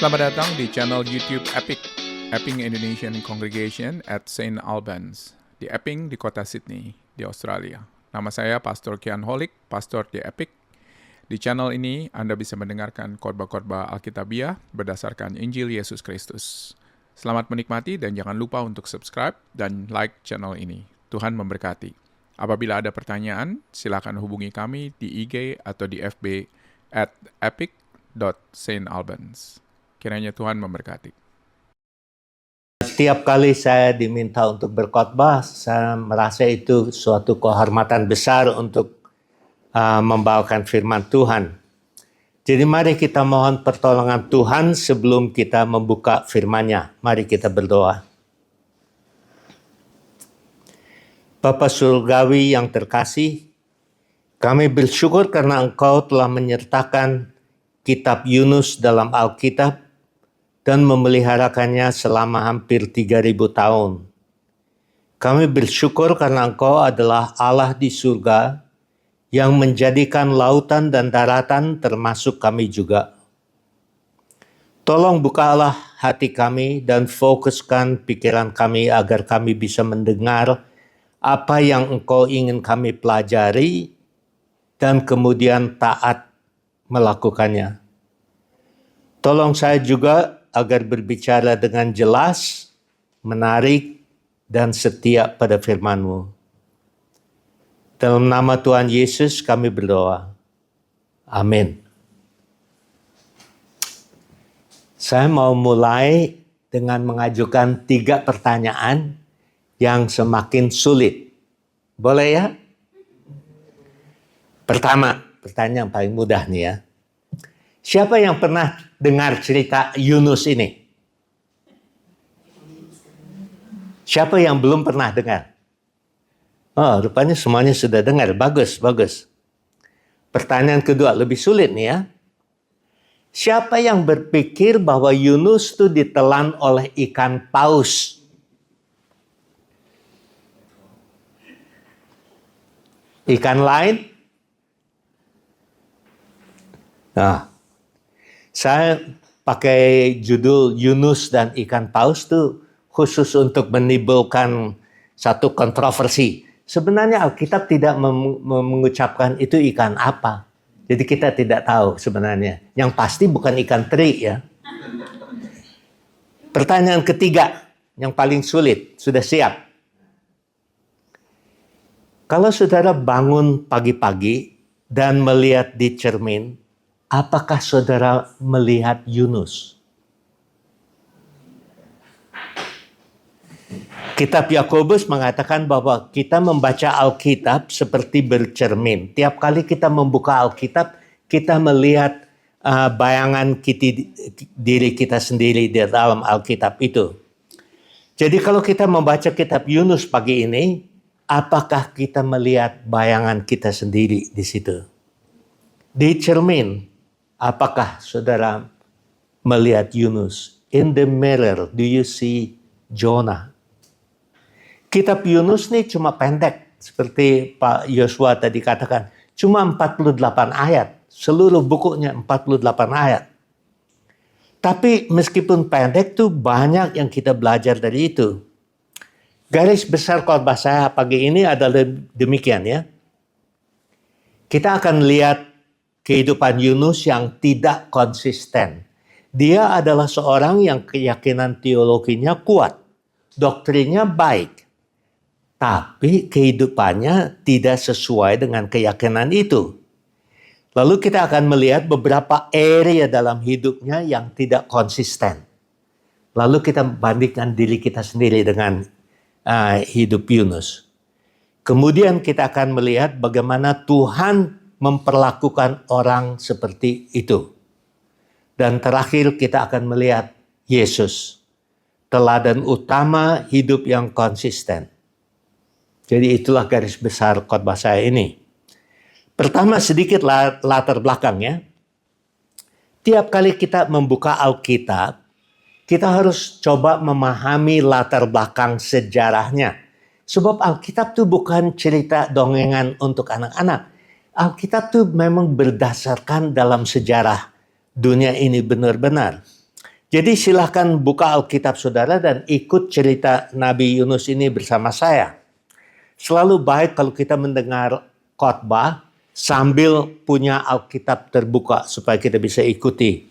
Selamat datang di channel YouTube Epping Indonesian Congregation at St. Albans, di Epping di kota Sydney, di Australia. Nama saya Pastor Kian Holik, pastor di Epping. Di channel ini Anda bisa mendengarkan khotbah-khotbah Alkitabiah berdasarkan Injil Yesus Kristus. Selamat menikmati dan jangan lupa untuk subscribe dan like channel ini. Tuhan memberkati. Apabila ada pertanyaan, silakan hubungi kami di IG atau di FB at epic.stalbans. Kiranya Tuhan memberkati. Setiap kali saya diminta untuk berkhotbah, saya merasa itu suatu kehormatan besar untuk membawakan firman Tuhan. Jadi mari kita mohon pertolongan Tuhan sebelum kita membuka firman-Nya. Mari kita berdoa. Bapa Surgawi yang terkasih, kami bersyukur karena Engkau telah menyertakan kitab Yunus dalam Alkitab dan memeliharakannya selama hampir 3.000 tahun. Kami bersyukur karena Engkau adalah Allah di surga yang menjadikan lautan dan daratan termasuk kami juga. Tolong bukalah hati kami dan fokuskan pikiran kami agar kami bisa mendengar apa yang Engkau ingin kami pelajari dan kemudian taat melakukannya. Tolong saya juga agar berbicara dengan jelas, menarik, dan setia pada firman-Mu. Dalam nama Tuhan Yesus kami berdoa. Amin. Saya mau mulai dengan mengajukan 3 pertanyaan yang semakin sulit. Boleh ya? Pertama, pertanyaan yang paling mudah nih ya. Siapa yang pernah dengar cerita Yunus ini? Siapa yang belum pernah dengar? Oh, rupanya semuanya sudah dengar. Bagus, bagus. Pertanyaan kedua, lebih sulit nih ya. Siapa yang berpikir bahwa Yunus itu ditelan oleh ikan paus? Ikan lain? Nah, saya pakai judul Yunus dan ikan paus itu khusus untuk menimbulkan satu kontroversi. Sebenarnya Alkitab tidak mengucapkan itu ikan apa. Jadi kita tidak tahu sebenarnya. Yang pasti bukan ikan teri ya. Pertanyaan ketiga, yang paling sulit. Sudah siap? Kalau saudara bangun pagi-pagi dan melihat di cermin, apakah saudara melihat Yunus? Kitab Yakobus mengatakan bahwa kita membaca Alkitab seperti bercermin. Tiap kali kita membuka Alkitab, kita melihat bayangan diri kita sendiri di dalam Alkitab itu. Jadi kalau kita membaca kitab Yunus pagi ini, apakah kita melihat bayangan kita sendiri di situ? Di cermin, apakah saudara melihat Yunus? In the mirror, do you see Jonah? Kitab Yunus ini cuma pendek, seperti Pak Yosua tadi katakan. Cuma 48 ayat, seluruh bukunya 48 ayat. Tapi meskipun pendek tuh banyak yang kita belajar dari itu. Garis besar khotbah saya pagi ini adalah demikian ya. Kita akan lihat kehidupan Yunus yang tidak konsisten. Dia adalah seorang yang keyakinan teologinya kuat. Doktrinnya baik. Tapi kehidupannya tidak sesuai dengan keyakinan itu. Lalu kita akan melihat beberapa area dalam hidupnya yang tidak konsisten. Lalu kita bandingkan diri kita sendiri dengan hidup Yunus. Kemudian kita akan melihat bagaimana Tuhan memperlakukan orang seperti itu. Dan terakhir kita akan melihat Yesus, teladan utama hidup yang konsisten. Jadi itulah garis besar khotbah saya ini. Pertama sedikit latar belakangnya. Tiap kali kita membuka Alkitab, kita harus coba memahami latar belakang sejarahnya. Sebab Alkitab itu bukan cerita dongengan untuk anak-anak. Alkitab itu memang berdasarkan dalam sejarah dunia ini benar-benar. Jadi silahkan buka Alkitab saudara dan ikut cerita Nabi Yunus ini bersama saya. Selalu baik kalau kita mendengar khotbah sambil punya Alkitab terbuka supaya kita bisa ikuti.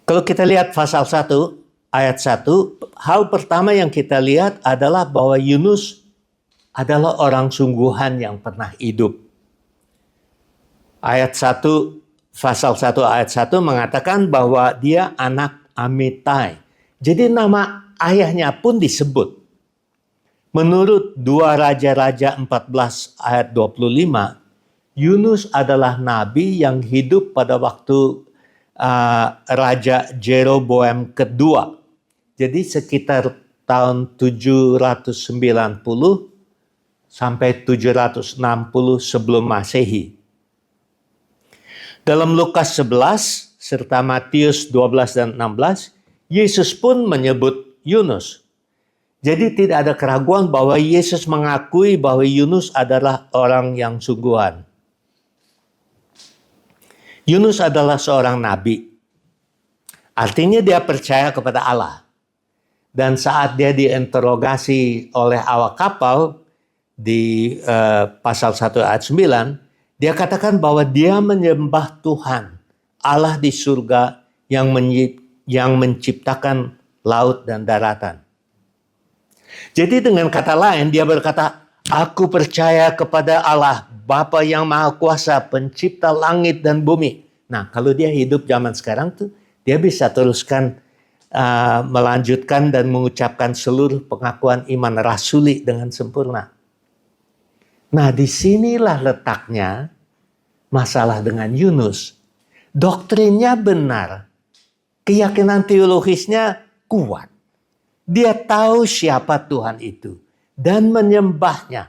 Kalau kita lihat pasal 1 ayat 1, hal pertama yang kita lihat adalah bahwa Yunus adalah orang sungguhan yang pernah hidup. Ayat 1, pasal 1 ayat 1 mengatakan bahwa dia anak Amitai. Jadi nama ayahnya pun disebut. Menurut 2 Raja-Raja 14 ayat 25, Yunus adalah nabi yang hidup pada waktu Raja Jeroboam kedua. Jadi sekitar tahun 790 sampai 760 sebelum Masehi. Dalam Lukas 11 serta Matius 12 dan 16, Yesus pun menyebut Yunus. Jadi tidak ada keraguan bahwa Yesus mengakui bahwa Yunus adalah orang yang sungguhan. Yunus adalah seorang nabi. Artinya dia percaya kepada Allah. Dan saat dia diinterogasi oleh awak kapal di pasal 1 ayat 9, dia katakan bahwa dia menyembah Tuhan, Allah di surga yang menciptakan laut dan daratan. Jadi dengan kata lain dia berkata, aku percaya kepada Allah, Bapa yang Maha Kuasa, pencipta langit dan bumi. Nah, kalau dia hidup zaman sekarang tuh, dia bisa teruskan melanjutkan dan mengucapkan seluruh pengakuan iman rasuli dengan sempurna. Nah, disinilah letaknya masalah dengan Yunus. Doktrinnya benar, keyakinan teologisnya kuat. Dia tahu siapa Tuhan itu dan menyembahnya.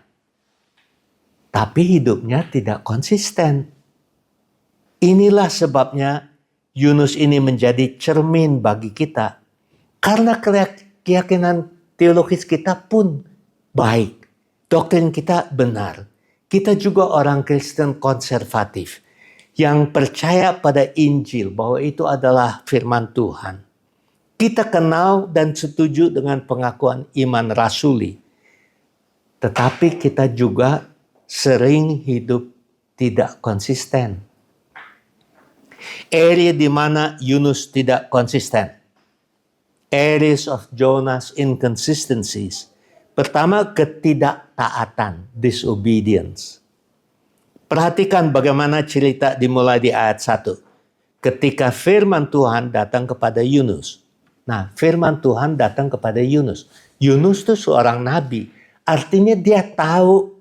Tapi hidupnya tidak konsisten. Inilah sebabnya Yunus ini menjadi cermin bagi kita. Karena keyakinan teologis kita pun baik. Doktrin kita benar. Kita juga orang Kristen konservatif yang percaya pada Injil bahwa itu adalah firman Tuhan. Kita kenal dan setuju dengan pengakuan iman rasuli. Tetapi kita juga sering hidup tidak konsisten. Area di mana Yunus tidak konsisten. Areas of Jonah's inconsistencies. Pertama, ketidaktaatan, disobedience. Perhatikan bagaimana cerita dimulai di ayat 1. Ketika firman Tuhan datang kepada Yunus. Nah, firman Tuhan datang kepada Yunus. Yunus itu seorang nabi. Artinya dia tahu,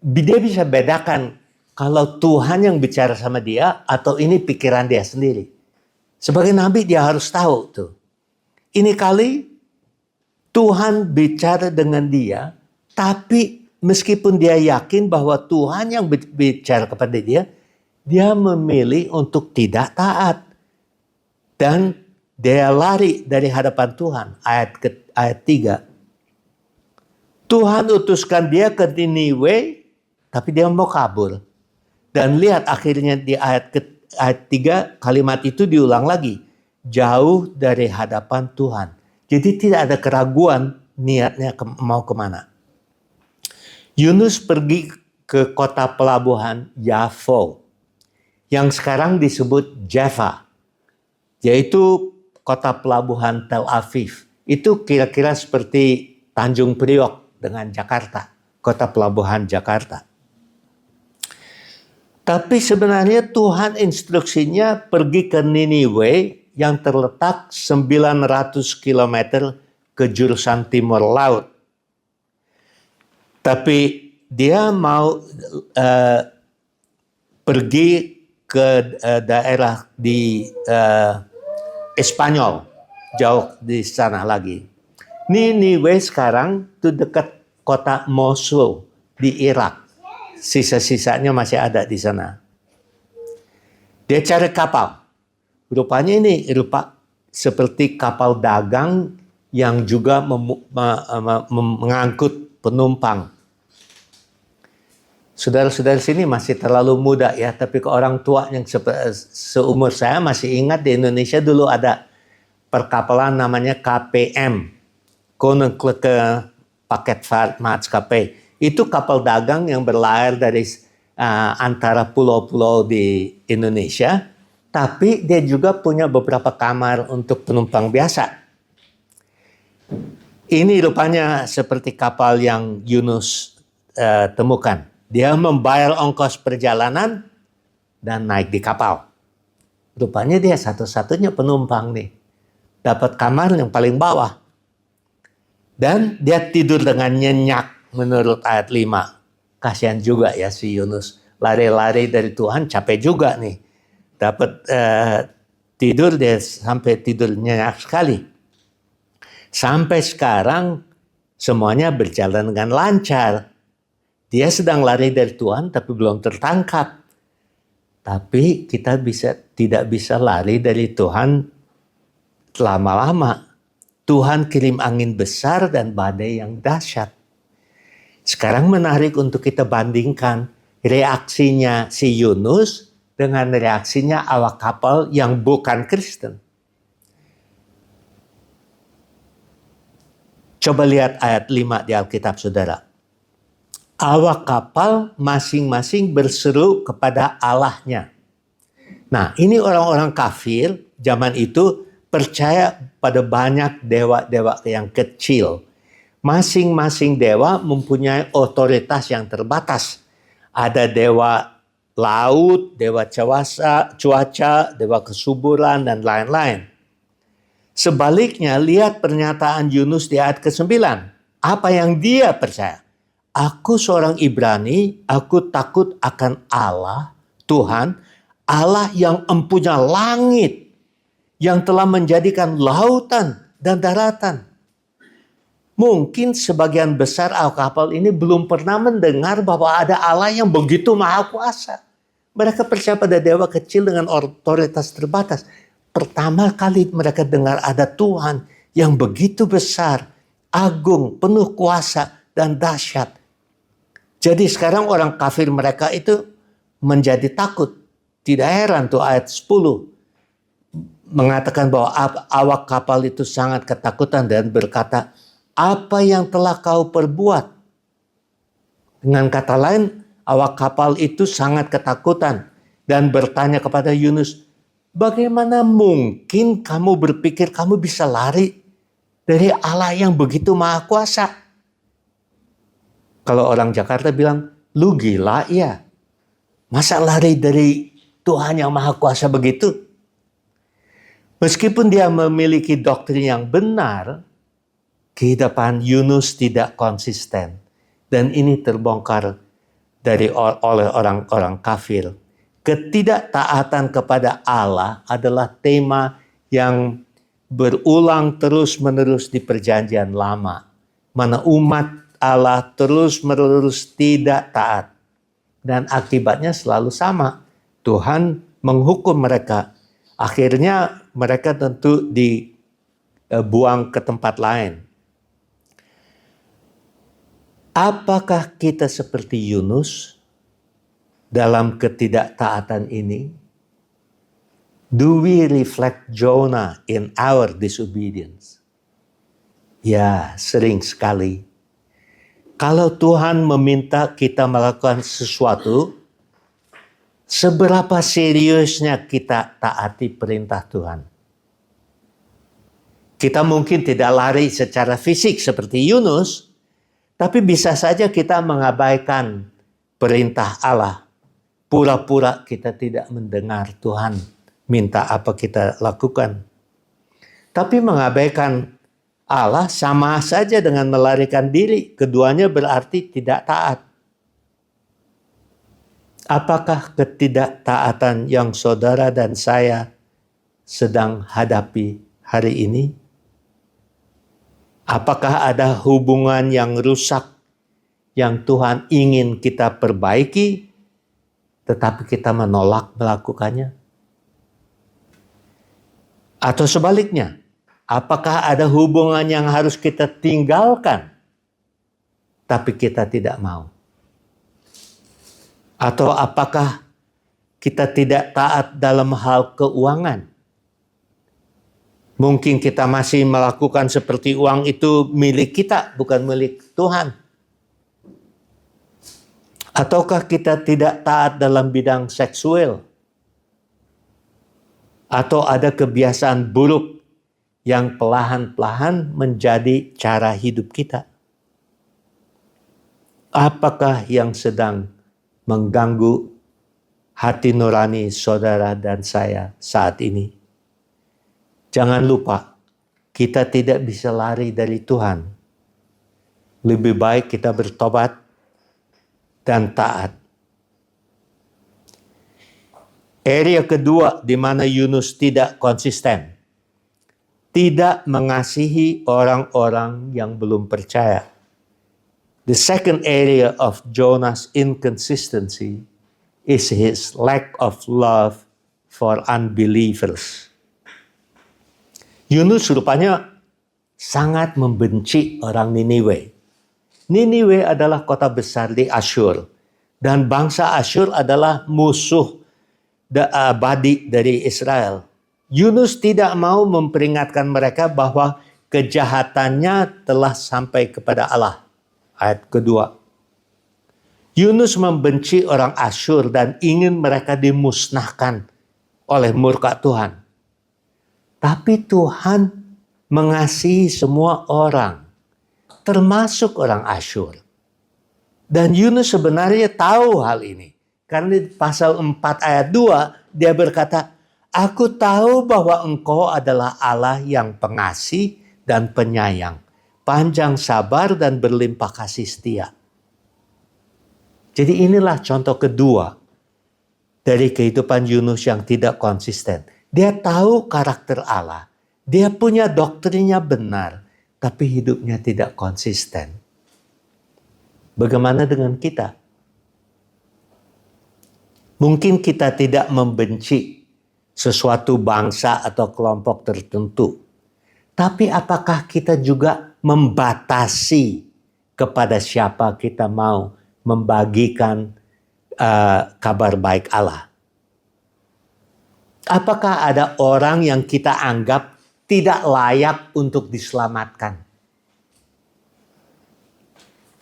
dia bisa bedakan kalau Tuhan yang bicara sama dia atau ini pikiran dia sendiri. Sebagai nabi dia harus tahu tuh. Ini kali Tuhan bicara dengan dia, tapi meskipun dia yakin bahwa Tuhan yang bicara kepada dia, dia memilih untuk tidak taat. Dan dia lari dari hadapan Tuhan. Ayat 3. Tuhan utuskan dia ke Niniwe, tapi dia mau kabur. Dan lihat akhirnya di ayat 3, kalimat itu diulang lagi. Jauh dari hadapan Tuhan. Jadi tidak ada keraguan niatnya mau kemana. Yunus pergi ke kota pelabuhan Yafo. Yang sekarang disebut Jaffa. Yaitu kota pelabuhan Tel Aviv. Itu kira-kira seperti Tanjung Priok dengan Jakarta. Kota pelabuhan Jakarta. Tapi sebenarnya Tuhan instruksinya pergi ke Niniwe yang terletak 900 km ke jurusan timur laut. Tapi dia mau pergi ke daerah di Espanyol, jauh di sana lagi. Niniwe sekarang itu dekat kota Mosul di Irak. Sisa-sisanya masih ada di sana. Dia cari kapal. Rupanya ini seperti kapal dagang yang juga mengangkut penumpang. Saudara-saudara sini masih terlalu muda ya, tapi ke orang tua yang seumur saya masih ingat di Indonesia dulu ada perkapalan namanya KPM, Koninklijke Paketvaartmaatschappij. Itu kapal dagang yang berlayar dari antara pulau-pulau di Indonesia, tapi dia juga punya beberapa kamar untuk penumpang biasa. Ini rupanya seperti kapal yang Yunus temukan. Dia membayar ongkos perjalanan dan naik di kapal. Rupanya dia satu-satunya penumpang nih. Dapat kamar yang paling bawah. Dan dia tidur dengan nyenyak menurut ayat 5. Kasihan juga ya si Yunus. Lari-lari dari Tuhan capek juga nih. Dapat tidur, dia sampai tidur nyenyak sekali. Sampai sekarang semuanya berjalan dengan lancar. Dia sedang lari dari Tuhan tapi belum tertangkap. Tapi kita tidak bisa lari dari Tuhan lama-lama. Tuhan kirim angin besar dan badai yang dahsyat. Sekarang menarik untuk kita bandingkan reaksinya si Yunus dengan reaksinya awak kapal yang bukan Kristen. Coba lihat ayat 5 di Alkitab, saudara. Awak kapal masing-masing berseru kepada Allahnya. Nah, ini orang-orang kafir zaman itu percaya pada banyak dewa-dewa yang kecil. Masing-masing dewa mempunyai otoritas yang terbatas. Ada dewa laut, dewa cuaca, dewa kesuburan, dan lain-lain. Sebaliknya, lihat pernyataan Yunus di ayat ke-9. Apa yang dia percaya? Aku seorang Ibrani, aku takut akan Allah, Tuhan, Allah yang empunya langit, yang telah menjadikan lautan dan daratan. Mungkin sebagian besar awak kapal ini belum pernah mendengar bahwa ada Allah yang begitu maha kuasa. Mereka percaya pada dewa kecil dengan otoritas terbatas. Pertama kali mereka dengar ada Tuhan yang begitu besar, agung, penuh kuasa, dan dahsyat. Jadi sekarang orang kafir mereka itu menjadi takut. Tidak heran tuh ayat 10 mengatakan bahwa awak kapal itu sangat ketakutan dan berkata, apa yang telah kau perbuat? Dengan kata lain, awak kapal itu sangat ketakutan dan bertanya kepada Yunus, bagaimana mungkin kamu berpikir kamu bisa lari dari Allah yang begitu maha kuasa? Kalau orang Jakarta bilang, lu gila ya? Masa lari dari Tuhan yang maha kuasa begitu? Meskipun dia memiliki doktrin yang benar, kehidupan Yunus tidak konsisten. Dan ini terbongkar oleh orang-orang kafir. Ketidaktaatan kepada Allah adalah tema yang berulang terus-menerus di perjanjian lama. Mana umat Allah terus-menerus tidak taat. Dan akibatnya selalu sama. Tuhan menghukum mereka. Akhirnya mereka tentu dibuang ke tempat lain. Apakah kita seperti Yunus dalam ketidaktaatan ini? Do we reflect Jonah in our disobedience? Ya, sering sekali. Kalau Tuhan meminta kita melakukan sesuatu, seberapa seriusnya kita taati perintah Tuhan? Kita mungkin tidak lari secara fisik seperti Yunus, tapi bisa saja kita mengabaikan perintah Allah. Pura-pura kita tidak mendengar Tuhan minta apa kita lakukan. Tapi mengabaikan Allah sama saja dengan melarikan diri. Keduanya berarti tidak taat. Apakah ketidaktaatan yang saudara dan saya sedang hadapi hari ini? Apakah ada hubungan yang rusak yang Tuhan ingin kita perbaiki, tetapi kita menolak melakukannya? Atau sebaliknya, apakah ada hubungan yang harus kita tinggalkan, tapi kita tidak mau? Atau apakah kita tidak taat dalam hal keuangan? Mungkin kita masih melakukan seperti uang itu milik kita, bukan milik Tuhan. Ataukah kita tidak taat dalam bidang seksual? Atau ada kebiasaan buruk yang perlahan-lahan menjadi cara hidup kita? Apakah yang sedang mengganggu hati nurani saudara dan saya saat ini? Jangan lupa, kita tidak bisa lari dari Tuhan. Lebih baik kita bertobat dan taat. Area kedua di mana Yunus tidak konsisten. Tidak mengasihi orang-orang yang belum percaya. The second area of Jonah's inconsistency is his lack of love for unbelievers. Yunus rupanya sangat membenci orang Niniwe. Niniwe adalah kota besar di Asyur. Dan bangsa Asyur adalah musuh abadi dari Israel. Yunus tidak mau memperingatkan mereka bahwa kejahatannya telah sampai kepada Allah. Ayat kedua. Yunus membenci orang Asyur dan ingin mereka dimusnahkan oleh murka Tuhan. Tapi Tuhan mengasihi semua orang, termasuk orang Asyur. Dan Yunus sebenarnya tahu hal ini. Karena di pasal 4 ayat 2, dia berkata, "Aku tahu bahwa engkau adalah Allah yang pengasih dan penyayang, panjang sabar dan berlimpah kasih setia." Jadi inilah contoh kedua dari kehidupan Yunus yang tidak konsisten. Dia tahu karakter Allah. Dia punya doktrinnya benar. Tapi hidupnya tidak konsisten. Bagaimana dengan kita? Mungkin kita tidak membenci sesuatu bangsa atau kelompok tertentu. Tapi apakah kita juga membatasi kepada siapa kita mau membagikan kabar baik Allah? Apakah ada orang yang kita anggap tidak layak untuk diselamatkan?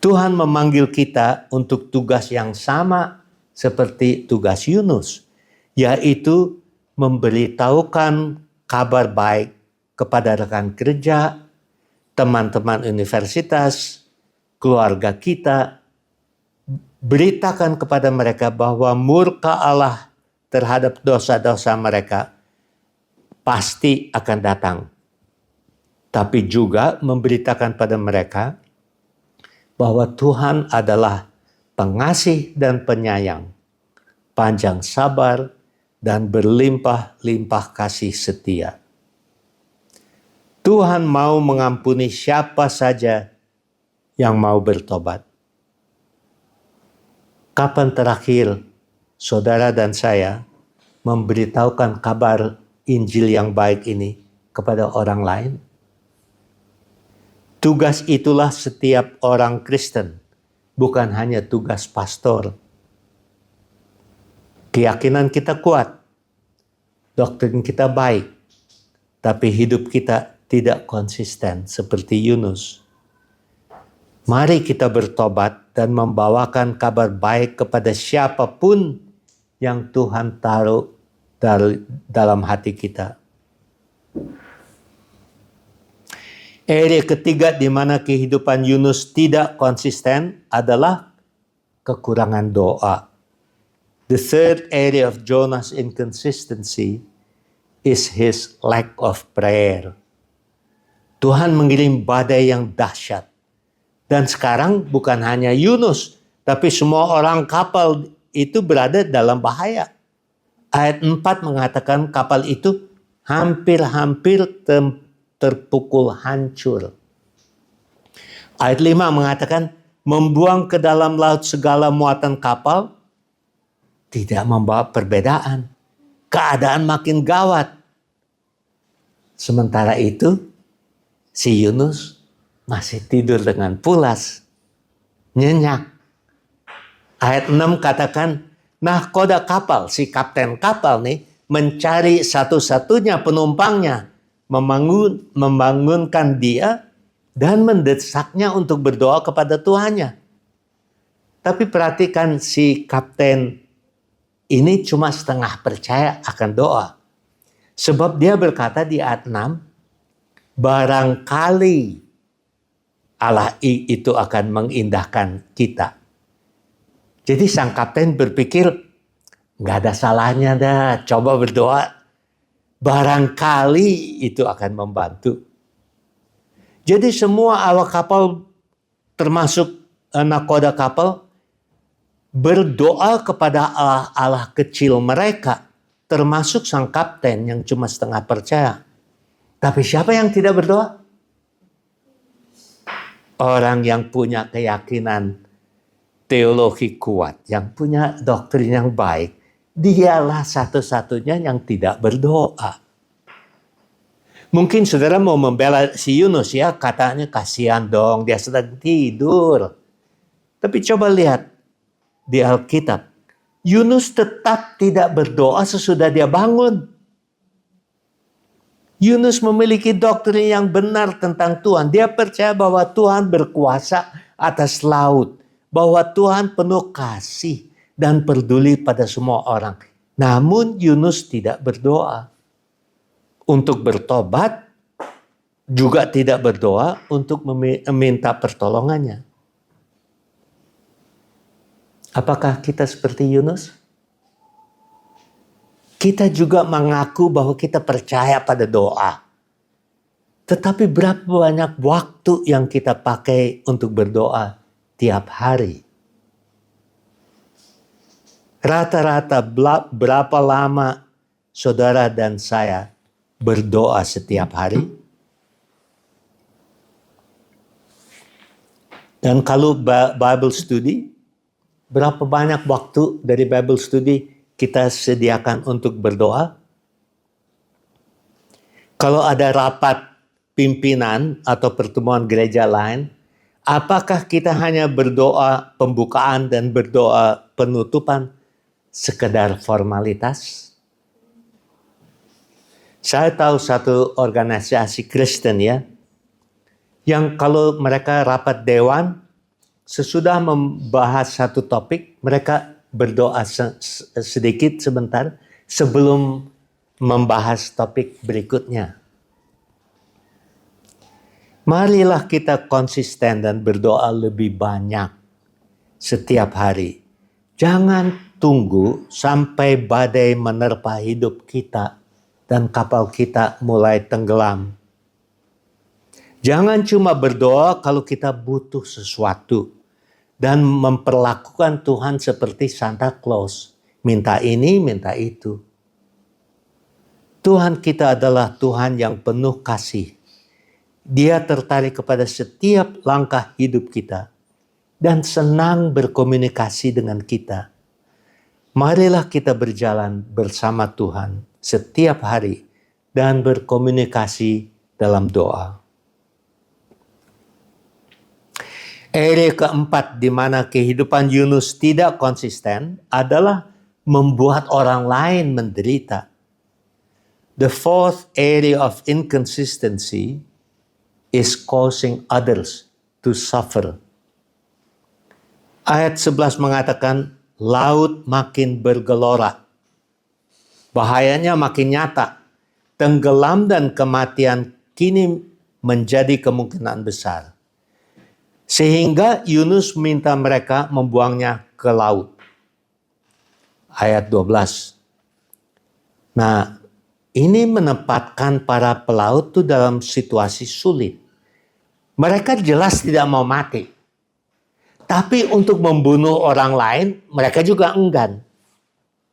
Tuhan memanggil kita untuk tugas yang sama seperti tugas Yunus, yaitu memberitahukan kabar baik kepada rekan kerja, teman-teman universitas, keluarga kita. Beritakan kepada mereka bahwa murka Allah terhadap dosa-dosa mereka pasti akan datang. Tapi juga memberitakan pada mereka bahwa Tuhan adalah pengasih dan penyayang, panjang sabar dan berlimpah-limpah kasih setia. Tuhan mau mengampuni siapa saja yang mau bertobat. Kapan terakhir saudara dan saya memberitahukan kabar Injil yang baik ini kepada orang lain? Tugas itulah setiap orang Kristen, bukan hanya tugas pastor. Keyakinan kita kuat, doktrin kita baik, tapi hidup kita tidak konsisten seperti Yunus. Mari kita bertobat dan membawakan kabar baik kepada siapapun yang Tuhan taruh dalam hati kita. Area ketiga di mana kehidupan Yunus tidak konsisten adalah kekurangan doa. The third area of Jonah's inconsistency is his lack of prayer. Tuhan mengirim badai yang dahsyat. Dan sekarang bukan hanya Yunus, tapi semua orang kapal itu berada dalam bahaya. Ayat 4 mengatakan kapal itu hampir-hampir terpukul hancur. Ayat 5 mengatakan membuang ke dalam laut segala muatan kapal tidak membawa perbedaan. Keadaan makin gawat. Sementara itu si Yunus masih tidur dengan pulas, nyenyak. Ayat 6 katakan, nahkoda kapal, si kapten kapal nih, mencari satu-satunya penumpangnya, membangunkan dia, dan mendesaknya untuk berdoa kepada Tuhannya. Tapi perhatikan si kapten ini cuma setengah percaya akan doa. Sebab dia berkata di ayat 6, barangkali Allah itu akan mengindahkan kita. Jadi sang kapten berpikir, nggak ada salahnya dah, coba berdoa. Barangkali itu akan membantu. Jadi semua awak kapal, termasuk nakoda kapal, berdoa kepada Allah kecil mereka, termasuk sang kapten yang cuma setengah percaya. Tapi siapa yang tidak berdoa? Orang yang punya keyakinan teologi kuat, yang punya doktrin yang baik, dialah satu-satunya yang tidak berdoa. Mungkin saudara mau membela si Yunus ya, katanya kasihan dong, dia sedang tidur. Tapi coba lihat di Alkitab, Yunus tetap tidak berdoa sesudah dia bangun. Yunus memiliki doktrin yang benar tentang Tuhan. Dia percaya bahwa Tuhan berkuasa atas laut, bahwa Tuhan penuh kasih dan peduli pada semua orang. Namun Yunus tidak berdoa untuk bertobat, juga tidak berdoa untuk meminta pertolongannya. Apakah kita seperti Yunus? Kita juga mengaku bahwa kita percaya pada doa. Tetapi berapa banyak waktu yang kita pakai untuk berdoa tiap hari? Rata-rata berapa lama saudara dan saya berdoa setiap hari? Dan kalau Bible study, berapa banyak waktu dari Bible study kita sediakan untuk berdoa? Kalau ada rapat pimpinan atau pertemuan gereja lain, apakah kita hanya berdoa pembukaan dan berdoa penutupan sekedar formalitas? Saya tahu satu organisasi Kristen ya, yang kalau mereka rapat dewan, sesudah membahas satu topik, mereka berdoa sedikit sebentar sebelum membahas topik berikutnya. Marilah kita konsisten dan berdoa lebih banyak setiap hari. Jangan tunggu sampai badai menerpa hidup kita dan kapal kita mulai tenggelam. Jangan cuma berdoa kalau kita butuh sesuatu dan memperlakukan Tuhan seperti Santa Claus. Minta ini, minta itu. Tuhan kita adalah Tuhan yang penuh kasih. Dia tertarik kepada setiap langkah hidup kita dan senang berkomunikasi dengan kita. Marilah kita berjalan bersama Tuhan setiap hari dan berkomunikasi dalam doa. Area keempat di mana kehidupan Yunus tidak konsisten adalah membuat orang lain menderita. The fourth area of inconsistency is causing others to suffer. Ayat 11 mengatakan, laut makin bergelora. Bahayanya makin nyata. Tenggelam dan kematian kini menjadi kemungkinan besar. Sehingga Yunus minta mereka membuangnya ke laut. Ayat 12. Nah, ini menempatkan para pelaut itu dalam situasi sulit. Mereka jelas tidak mau mati. Tapi untuk membunuh orang lain, mereka juga enggan.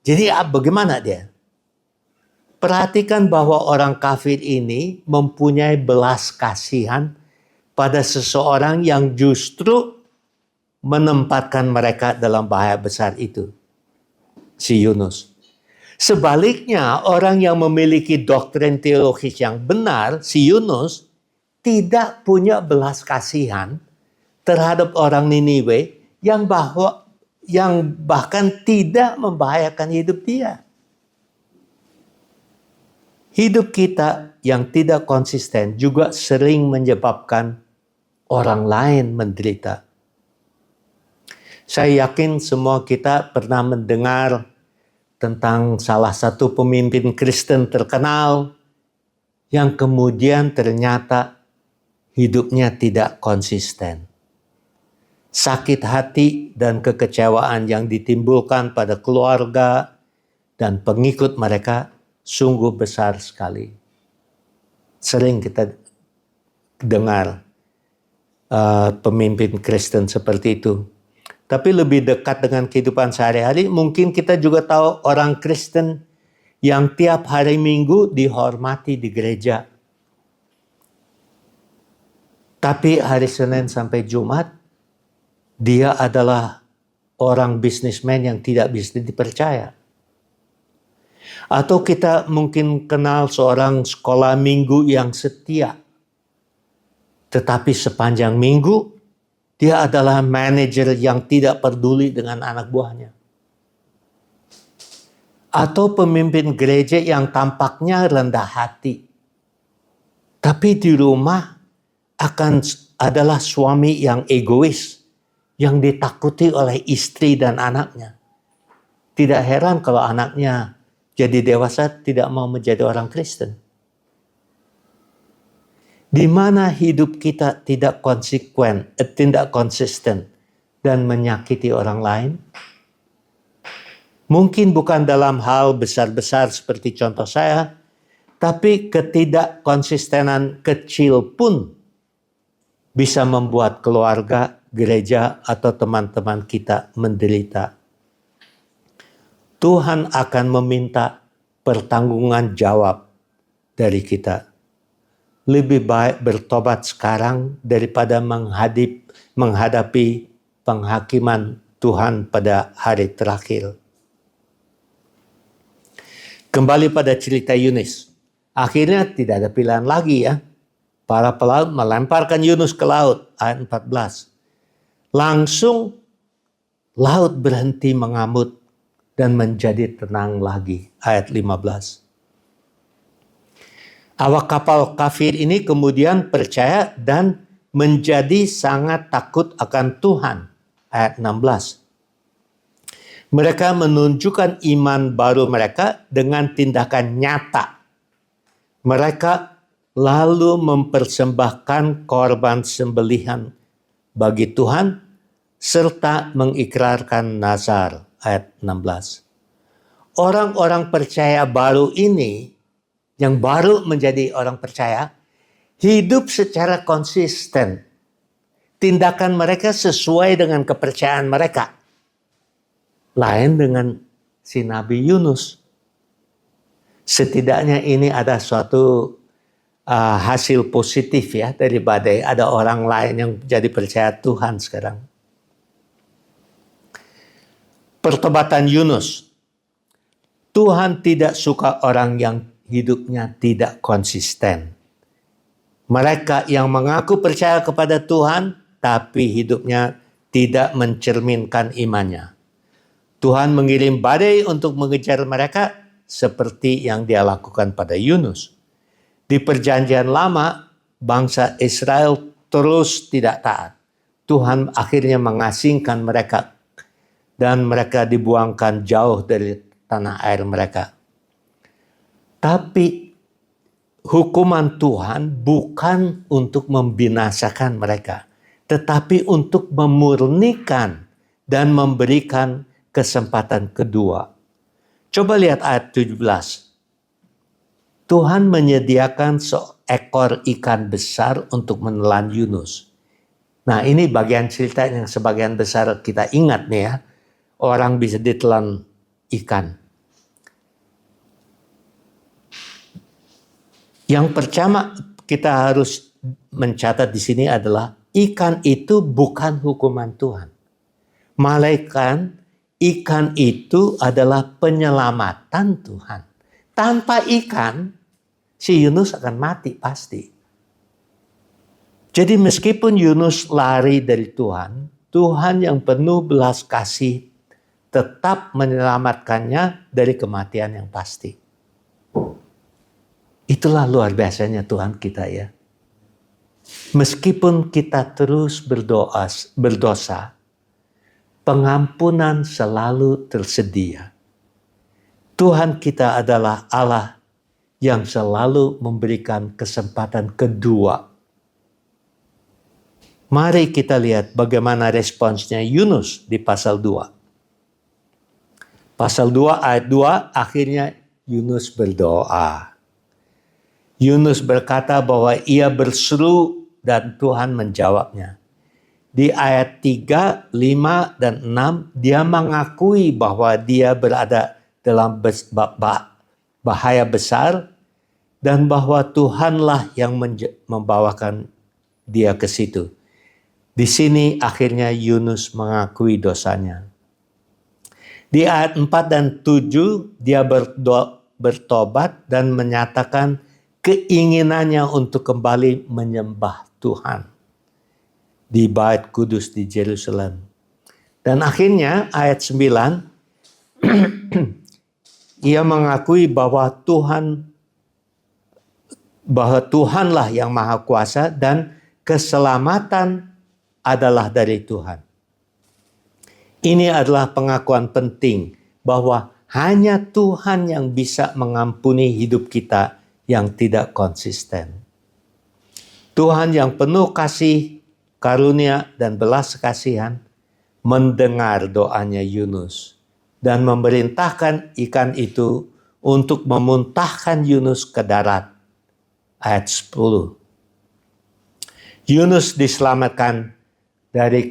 Jadi bagaimana dia? Perhatikan bahwa orang kafir ini mempunyai belas kasihan pada seseorang yang justru menempatkan mereka dalam bahaya besar itu. Si Yunus. Sebaliknya, orang yang memiliki doktrin teologis yang benar, si Yunus, tidak punya belas kasihan terhadap orang Niniwe yang bahkan tidak membahayakan hidup dia. Hidup kita yang tidak konsisten juga sering menyebabkan orang lain menderita. Saya yakin semua kita pernah mendengar tentang salah satu pemimpin Kristen terkenal yang kemudian ternyata hidupnya tidak konsisten. Sakit hati dan kekecewaan yang ditimbulkan pada keluarga dan pengikut mereka sungguh besar sekali. Sering kita dengar pemimpin Kristen seperti itu. Tapi lebih dekat dengan kehidupan sehari-hari, mungkin kita juga tahu orang Kristen yang tiap hari Minggu dihormati di gereja. Tapi hari Senin sampai Jumat, dia adalah orang bisnismen yang tidak bisa dipercaya. Atau kita mungkin kenal seorang sekolah minggu yang setia. Tetapi sepanjang minggu, dia adalah manajer yang tidak peduli dengan anak buahnya. Atau pemimpin gereja yang tampaknya rendah hati. Tapi di rumah adalah suami yang egois, yang ditakuti oleh istri dan anaknya. Tidak heran kalau anaknya jadi dewasa tidak mau menjadi orang Kristen. Di mana hidup kita tidak tidak konsisten dan menyakiti orang lain. Mungkin bukan dalam hal besar-besar seperti contoh saya, tapi ketidakkonsistenan kecil pun bisa membuat keluarga, gereja, atau teman-teman kita menderita. Tuhan akan meminta pertanggungan jawab dari kita. Lebih baik bertobat sekarang daripada menghadapi penghakiman Tuhan pada hari terakhir. Kembali pada cerita Yunus. Akhirnya tidak ada pilihan lagi ya. Para pelaut melemparkan Yunus ke laut. Ayat 14. Langsung laut berhenti mengamut dan menjadi tenang lagi. Ayat 15. Awak kapal kafir ini kemudian percaya dan menjadi sangat takut akan Tuhan. Ayat 16. Mereka menunjukkan iman baru mereka dengan tindakan nyata. Mereka lalu mempersembahkan korban sembelihan bagi Tuhan serta mengikrarkan nazar. Ayat 16. Orang-orang percaya baru ini, yang baru menjadi orang percaya, hidup secara konsisten. Tindakan mereka sesuai dengan kepercayaan mereka. Lain dengan si Nabi Yunus. Setidaknya ini ada suatu hasil positif ya dari badai. Ada orang lain yang jadi percaya Tuhan sekarang. Pertobatan Yunus. Tuhan tidak suka orang yang hidupnya tidak konsisten. Mereka yang mengaku percaya kepada Tuhan, tapi hidupnya tidak mencerminkan imannya. Tuhan mengirim badai untuk mengejar mereka seperti yang dia lakukan pada Yunus. Di perjanjian lama, bangsa Israel terus tidak taat. Tuhan akhirnya mengasingkan mereka dan mereka dibuangkan jauh dari tanah air mereka. Tapi hukuman Tuhan bukan untuk membinasakan mereka, tetapi untuk memurnikan dan memberikan kesempatan kedua. Coba lihat ayat 17. Tuhan menyediakan seekor ikan besar untuk menelan Yunus. Nah, ini bagian cerita yang sebagian besar kita ingat nih ya. Orang bisa ditelan ikan. Yang pertama kita harus mencatat di sini adalah ikan itu bukan hukuman Tuhan. Malaikat, ikan itu adalah penyelamatan Tuhan. Tanpa ikan, si Yunus akan mati pasti. Jadi meskipun Yunus lari dari Tuhan, Tuhan yang penuh belas kasih tetap menyelamatkannya dari kematian yang pasti. Itulah luar biasanya Tuhan kita ya. Meskipun kita terus berdosa, pengampunan selalu tersedia. Tuhan kita adalah Allah yang selalu memberikan kesempatan kedua. Mari kita lihat bagaimana responsnya Yunus di pasal 2. Pasal 2 ayat 2 akhirnya Yunus berdoa. Yunus berkata bahwa ia berseru dan Tuhan menjawabnya. Di ayat 3, 5, dan 6 dia mengakui bahwa dia berada dalam bahaya besar dan bahwa Tuhanlah yang membawakan dia ke situ. Di sini akhirnya Yunus mengakui dosanya. Di ayat 4 dan 7 dia bertobat dan menyatakan keinginannya untuk kembali menyembah Tuhan di Bait Kudus di Yerusalem. Dan akhirnya ayat 9 ia mengakui bahwa Tuhanlah yang Maha Kuasa dan keselamatan adalah dari Tuhan. Ini adalah pengakuan penting bahwa hanya Tuhan yang bisa mengampuni hidup kita yang tidak konsisten. Tuhan yang penuh kasih, karunia, dan belas kasihan mendengar doanya Yunus dan memerintahkan ikan itu untuk memuntahkan Yunus ke darat. Ayat 10. Yunus diselamatkan dari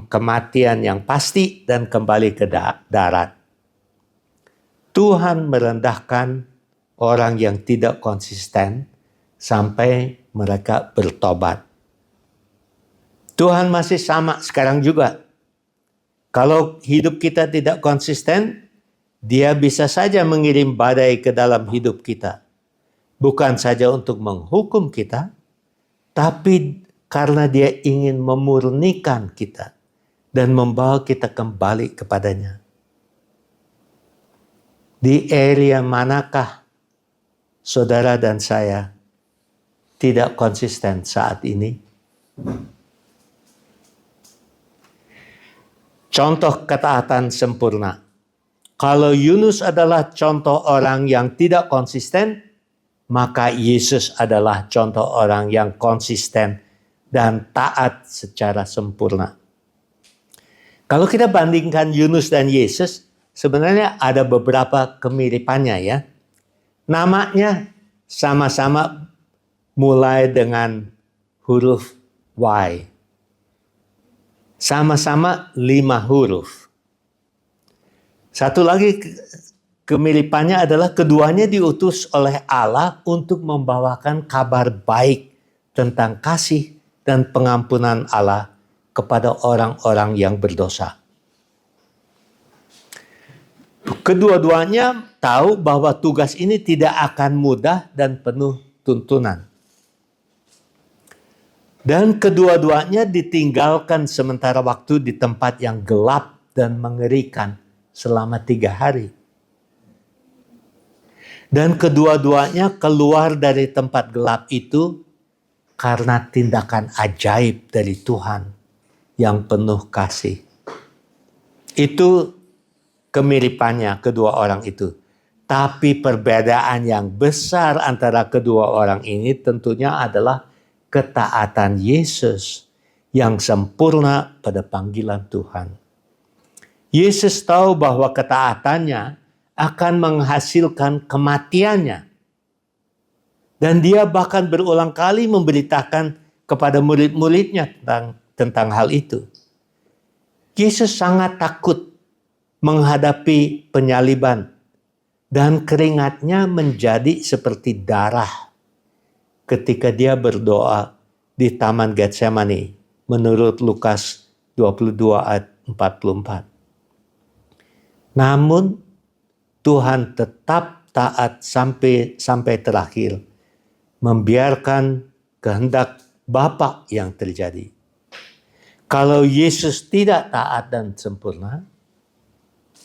kematian yang pasti dan kembali ke darat. Tuhan merendahkan orang yang tidak konsisten sampai mereka bertobat. Tuhan masih sama sekarang juga. Kalau hidup kita tidak konsisten, Dia bisa saja mengirim badai ke dalam hidup kita. Bukan saja untuk menghukum kita, tapi karena Dia ingin memurnikan kita dan membawa kita kembali kepadanya. Di area manakah saudara dan saya tidak konsisten saat ini? Contoh ketaatan sempurna. Kalau Yunus adalah contoh orang yang tidak konsisten, maka Yesus adalah contoh orang yang konsisten dan taat secara sempurna. Kalau kita bandingkan Yunus dan Yesus, sebenarnya ada beberapa kemiripannya ya. Namanya sama-sama mulai dengan huruf Y. Sama-sama 5 huruf. Satu lagi kemiripannya adalah keduanya diutus oleh Allah untuk membawakan kabar baik tentang kasih dan pengampunan Allah kepada orang-orang yang berdosa. Kedua-duanya tahu bahwa tugas ini tidak akan mudah dan penuh tuntunan. Dan kedua-duanya ditinggalkan sementara waktu di tempat yang gelap dan mengerikan selama 3 hari. Dan kedua-duanya keluar dari tempat gelap itu karena tindakan ajaib dari Tuhan yang penuh kasih. Itu kemiripannya kedua orang itu. Tapi perbedaan yang besar antara kedua orang ini tentunya adalah ketaatan Yesus yang sempurna pada panggilan Tuhan. Yesus tahu bahwa ketaatannya akan menghasilkan kematiannya. Dan dia bahkan berulang kali memberitakan kepada murid-muridnya tentang hal itu. Yesus sangat takut menghadapi penyaliban dan keringatnya menjadi seperti darah ketika dia berdoa di Taman Getsemani menurut Lukas 22 ayat 44. Namun Tuhan tetap taat sampai terakhir, membiarkan kehendak Bapa yang terjadi. Kalau Yesus tidak taat dan sempurna,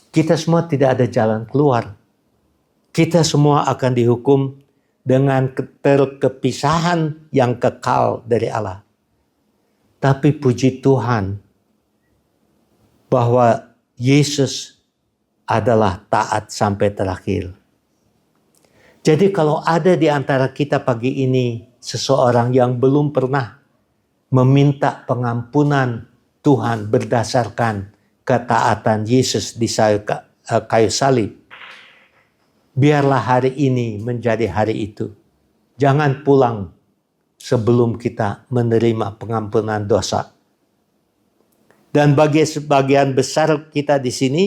kita semua tidak ada jalan keluar. Kita semua akan dihukum dengan keterkepisahan yang kekal dari Allah. Tapi puji Tuhan bahwa Yesus adalah taat sampai terakhir. Jadi kalau ada di antara kita pagi ini seseorang yang belum pernah meminta pengampunan Tuhan berdasarkan ketaatan Yesus di kayu salib, biarlah hari ini menjadi hari itu. Jangan pulang sebelum kita menerima pengampunan dosa. Dan bagi sebagian besar kita di sini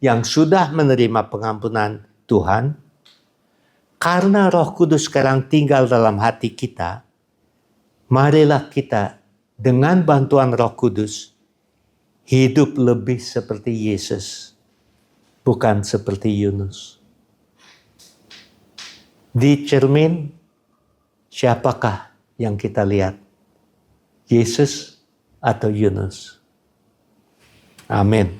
yang sudah menerima pengampunan Tuhan, karena Roh Kudus sekarang tinggal dalam hati kita, marilah kita dengan bantuan Roh Kudus hidup lebih seperti Yesus, bukan seperti Yunus. Di cermin, siapakah yang kita lihat? Yesus atau Yunus? Amin.